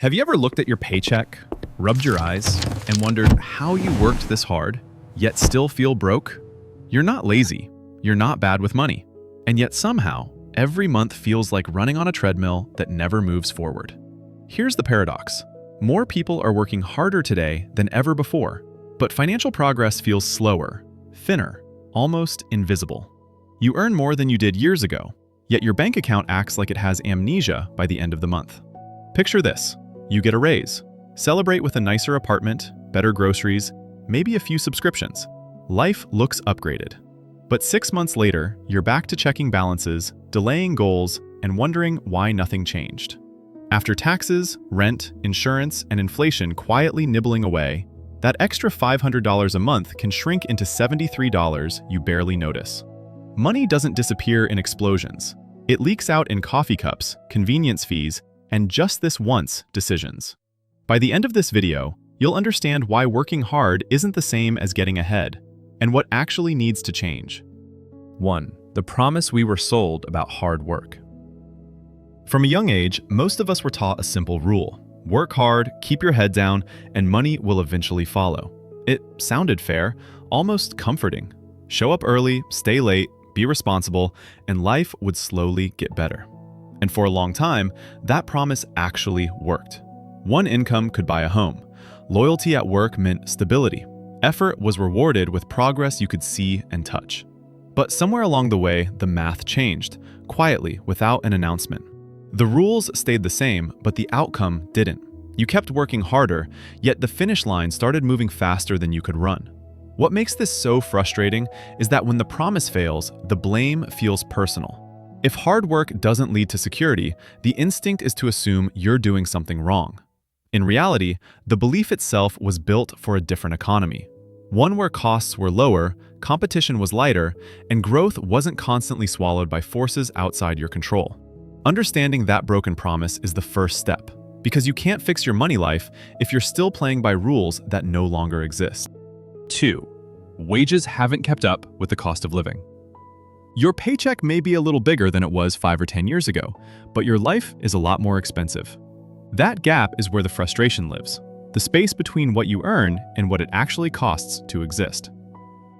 Have you ever looked at your paycheck, rubbed your eyes, and wondered how you worked this hard, yet still feel broke? You're not lazy, you're not bad with money, and yet somehow, every month feels like running on a treadmill that never moves forward. Here's the paradox. More people are working harder today than ever before, but financial progress feels slower, thinner, almost invisible. You earn more than you did years ago, yet your bank account acts like it has amnesia by the end of the month. Picture this. You get a raise, celebrate with a nicer apartment, better groceries, maybe a few subscriptions. Life looks upgraded. But 6 months later, you're back to checking balances, delaying goals, and wondering why nothing changed. After taxes, rent, insurance, and inflation quietly nibbling away, that extra $500 a month can shrink into $73 you barely notice. Money doesn't disappear in explosions. It leaks out in coffee cups, convenience fees, and just this once decisions. By the end of this video, you'll understand why working hard isn't the same as getting ahead, and what actually needs to change. 1. The promise we were sold about hard work. From a young age, most of us were taught a simple rule. Work hard, keep your head down, and money will eventually follow. It sounded fair, almost comforting. Show up early, stay late, be responsible, and life would slowly get better. And for a long time, that promise actually worked. One income could buy a home. Loyalty at work meant stability. Effort was rewarded with progress you could see and touch. But somewhere along the way, the math changed, quietly, without an announcement. The rules stayed the same, but the outcome didn't. You kept working harder, yet the finish line started moving faster than you could run. What makes this so frustrating is that when the promise fails, the blame feels personal. If hard work doesn't lead to security, the instinct is to assume you're doing something wrong. In reality, the belief itself was built for a different economy. One where costs were lower, competition was lighter, and growth wasn't constantly swallowed by forces outside your control. Understanding that broken promise is the first step, because you can't fix your money life if you're still playing by rules that no longer exist. 2. Wages haven't kept up with the cost of living. Your paycheck may be a little bigger than it was 5 or 10 years ago, but your life is a lot more expensive. That gap is where the frustration lives, the space between what you earn and what it actually costs to exist.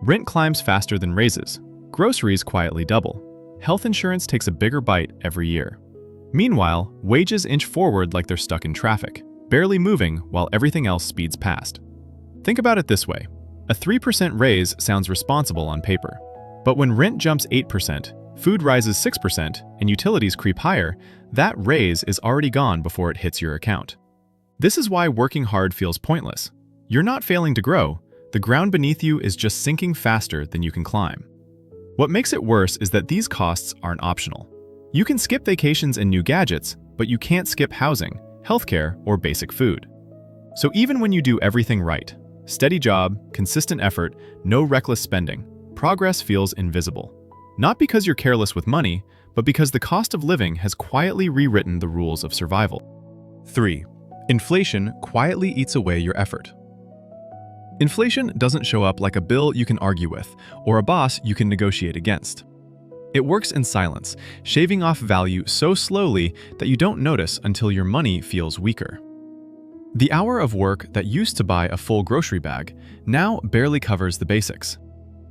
Rent climbs faster than raises. Groceries quietly double. Health insurance takes a bigger bite every year. Meanwhile, wages inch forward like they're stuck in traffic, barely moving while everything else speeds past. Think about it this way. A 3% raise sounds responsible on paper. But when rent jumps 8%, food rises 6%, and utilities creep higher, that raise is already gone before it hits your account. This is why working hard feels pointless. You're not failing to grow. The ground beneath you is just sinking faster than you can climb. What makes it worse is that these costs aren't optional. You can skip vacations and new gadgets, but you can't skip housing, healthcare, or basic food. So even when you do everything right, steady job, consistent effort, no reckless spending, progress feels invisible. Not because you're careless with money, but because the cost of living has quietly rewritten the rules of survival. 3. Inflation quietly eats away your effort. Inflation doesn't show up like a bill you can argue with, or a boss you can negotiate against. It works in silence, shaving off value so slowly that you don't notice until your money feels weaker. The hour of work that used to buy a full grocery bag now barely covers the basics.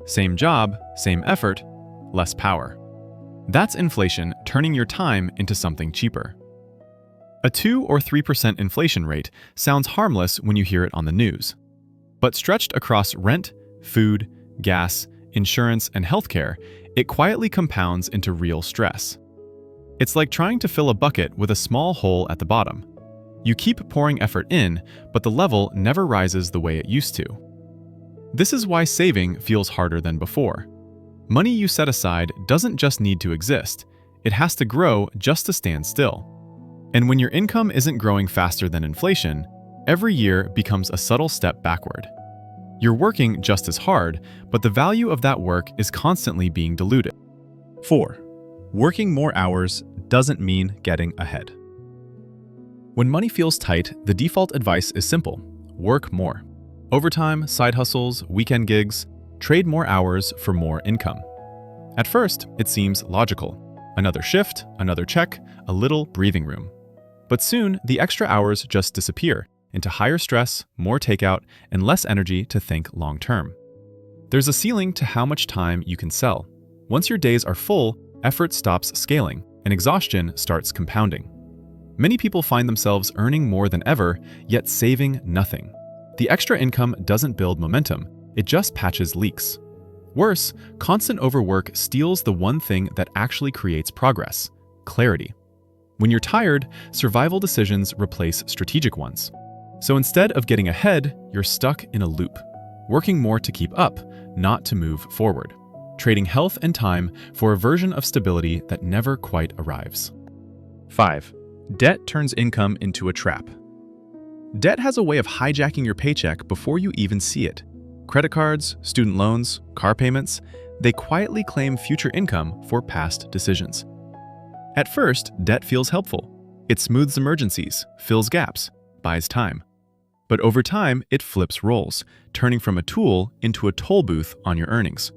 Same job, same effort, less power. That's inflation turning your time into something cheaper. A 2 or 3% inflation rate sounds harmless when you hear it on the news. But stretched across rent, food, gas, insurance, and healthcare, it quietly compounds into real stress. It's like trying to fill a bucket with a small hole at the bottom. You keep pouring effort in, but the level never rises the way it used to. This is why saving feels harder than before. Money you set aside doesn't just need to exist, it has to grow just to stand still. And when your income isn't growing faster than inflation, every year becomes a subtle step backward. You're working just as hard, but the value of that work is constantly being diluted. 4. Working more hours doesn't mean getting ahead. When money feels tight, the default advice is simple: work more. Overtime, side hustles, weekend gigs, trade more hours for more income. At first, it seems logical. Another shift, another check, a little breathing room. But soon, the extra hours just disappear into higher stress, more takeout, and less energy to think long-term. There's a ceiling to how much time you can sell. Once your days are full, effort stops scaling, and exhaustion starts compounding. Many people find themselves earning more than ever, yet saving nothing. The extra income doesn't build momentum, it just patches leaks. Worse, constant overwork steals the one thing that actually creates progress: clarity. When you're tired, survival decisions replace strategic ones. So instead of getting ahead, you're stuck in a loop, working more to keep up, not to move forward, trading health and time for a version of stability that never quite arrives. 5. Debt turns income into a trap. Debt has a way of hijacking your paycheck before you even see it. Credit cards, student loans, car payments, they quietly claim future income for past decisions. At first, debt feels helpful. It smooths emergencies, fills gaps, buys time. But over time, it flips roles, turning from a tool into a toll booth on your earnings.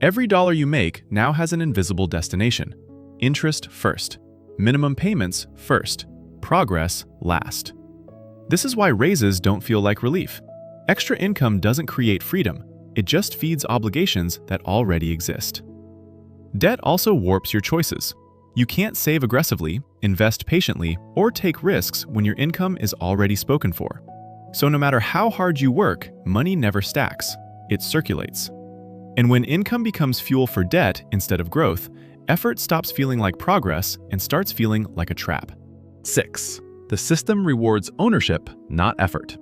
Every dollar you make now has an invisible destination: interest first, minimum payments first, progress last. This is why raises don't feel like relief. Extra income doesn't create freedom, it just feeds obligations that already exist. Debt also warps your choices. You can't save aggressively, invest patiently, or take risks when your income is already spoken for. So no matter how hard you work, money never stacks, it circulates. And when income becomes fuel for debt instead of growth, effort stops feeling like progress and starts feeling like a trap. 6. The system rewards ownership, not effort.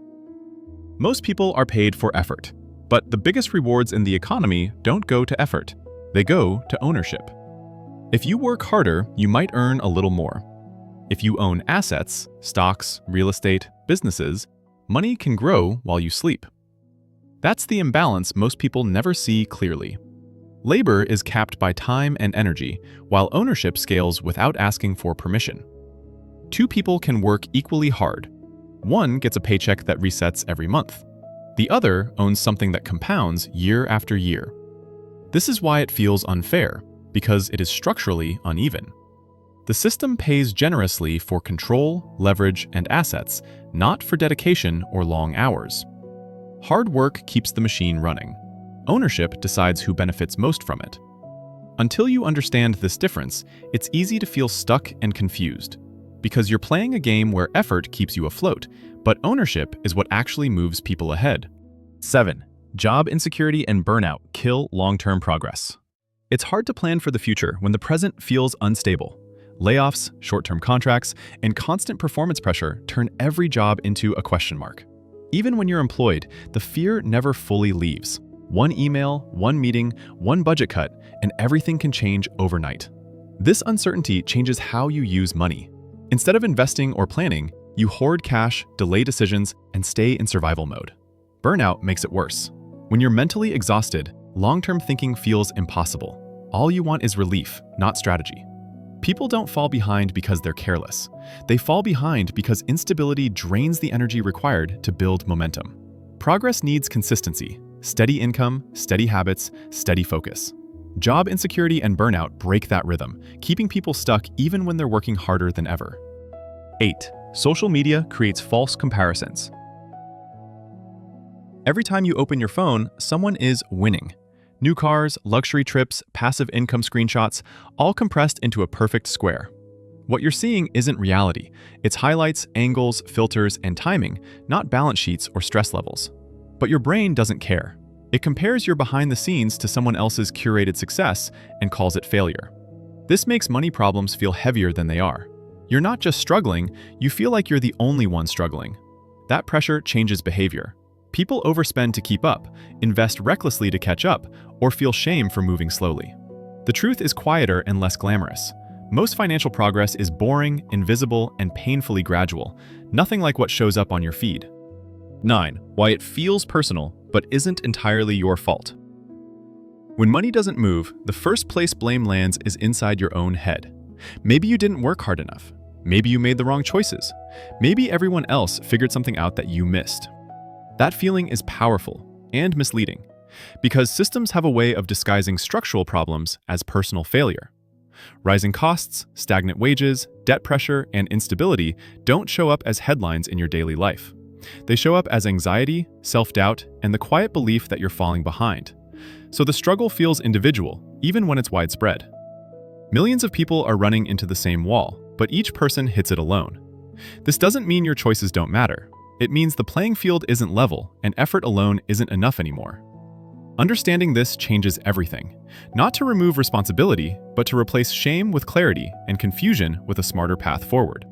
Most people are paid for effort, but the biggest rewards in the economy don't go to effort. They go to ownership. If you work harder, you might earn a little more. If you own assets, stocks, real estate, businesses, money can grow while you sleep. That's the imbalance most people never see clearly. Labor is capped by time and energy, while ownership scales without asking for permission. Two people can work equally hard. One gets a paycheck that resets every month. The other owns something that compounds year after year. This is why it feels unfair, because it is structurally uneven. The system pays generously for control, leverage, and assets, not for dedication or long hours. Hard work keeps the machine running. Ownership decides who benefits most from it. Until you understand this difference, it's easy to feel stuck and confused, because you're playing a game where effort keeps you afloat, but ownership is what actually moves people ahead. 7. Job insecurity and burnout kill long-term progress. It's hard to plan for the future when the present feels unstable. Layoffs, short-term contracts, and constant performance pressure turn every job into a question mark. Even when you're employed, the fear never fully leaves. One email, one meeting, one budget cut, and everything can change overnight. This uncertainty changes how you use money. Instead of investing or planning, you hoard cash, delay decisions, and stay in survival mode. Burnout makes it worse. When you're mentally exhausted, long-term thinking feels impossible. All you want is relief, not strategy. People don't fall behind because they're careless. They fall behind because instability drains the energy required to build momentum. Progress needs consistency, steady income, steady habits, steady focus. Job insecurity and burnout break that rhythm, keeping people stuck even when they're working harder than ever. 8. Social media creates false comparisons. Every time you open your phone, someone is winning. New cars, luxury trips, passive income screenshots, all compressed into a perfect square. What you're seeing isn't reality. It's highlights, angles, filters, and timing, not balance sheets or stress levels. But your brain doesn't care. It compares your behind the scenes to someone else's curated success and calls it failure. This makes money problems feel heavier than they are. You're not just struggling, you feel like you're the only one struggling. That pressure changes behavior. People overspend to keep up, invest recklessly to catch up, or feel shame for moving slowly. The truth is quieter and less glamorous. Most financial progress is boring, invisible, and painfully gradual, nothing like what shows up on your feed. 9. Why it feels personal, but isn't entirely your fault. When money doesn't move, the first place blame lands is inside your own head. Maybe you didn't work hard enough. Maybe you made the wrong choices. Maybe everyone else figured something out that you missed. That feeling is powerful and misleading, because systems have a way of disguising structural problems as personal failure. Rising costs, stagnant wages, debt pressure, and instability don't show up as headlines in your daily life. They show up as anxiety, self-doubt, and the quiet belief that you're falling behind. So the struggle feels individual, even when it's widespread. Millions of people are running into the same wall, but each person hits it alone. This doesn't mean your choices don't matter. It means the playing field isn't level, and effort alone isn't enough anymore. Understanding this changes everything. Not to remove responsibility, but to replace shame with clarity and confusion with a smarter path forward.